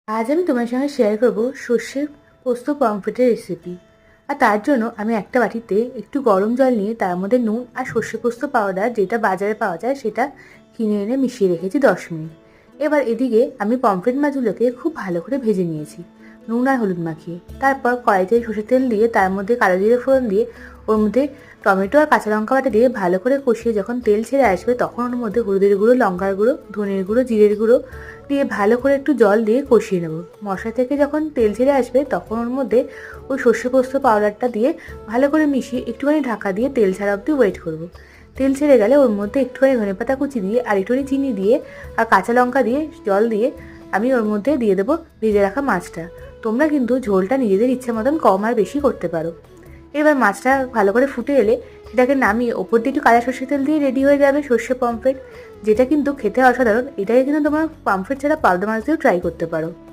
আজ আমি তোমার সঙ্গে শেয়ার করব সর্ষের পোস্ত পমফ্রেটের রেসিপি। আর তার জন্য আমি একটা বাটিতে একটু গরম জল নিয়ে তার মধ্যে নুন আর সর্ষে পোস্ত পাউডার যেটা বাজারে পাওয়া যায় সেটা কিনে এনে মিশিয়ে রেখেছি 10 মিনিট। এবার এদিকে আমি পমফ্রেট মাছগুলোকে খুব ভালো করে ভেজে নিয়েছি নুন আর হলুদ মাখিয়ে। তারপর কড়াইতে সর্ষের তেল দিয়ে তার মধ্যে কালো জিরে ফোড়ন দিয়ে ওর মধ্যে টমেটো আর কাঁচা লঙ্কা বাটা দিয়ে ভালো করে কষিয়ে যখন তেল ছেড়ে আসবে তখন ওর মধ্যে হলুদের গুঁড়ো, লঙ্কার গুঁড়ো, ধনের গুঁড়ো, জিরের গুঁড়ো দিয়ে ভালো করে একটু জল দিয়ে কষিয়ে নেব। মশলা থেকে যখন তেল ছেড়ে আসবে তখন ওর মধ্যে ওই সর্ষে পোস্ত পাউডারটা দিয়ে ভালো করে মিশিয়ে একটুখানি ঢাকা দিয়ে তেল ছাড়া অবধি ওয়েট করব। তেল ছেড়ে গেলে ওর মধ্যে একটুখানি ধনেপাতা কুচি দিয়ে আর একটুখানি চিনি দিয়ে আর কাঁচা লঙ্কা দিয়ে জল দিয়ে আমি ওর মধ্যে দিয়ে দেবো ভেজে রাখা মাছটা। তোমরা কিন্তু ঝোলটা নিজেদের ইচ্ছে মতন কম আর বেশি করতে পারো। এবার মাছটা ভালো করে ফুটে এলে সেটাকে নামিয়ে ওপর দিয়ে একটু কাঁচা সর্ষের তেল দিয়ে রেডি হয়ে যাবে সর্ষে পমফ্রেট, যেটা কিন্তু খেতে অসাধারণ। এটাকে কিন্তু তোমরা পমফ্রেট ছাড়া পাবদা মাছ দিয়েও ট্রাই করতে পারো।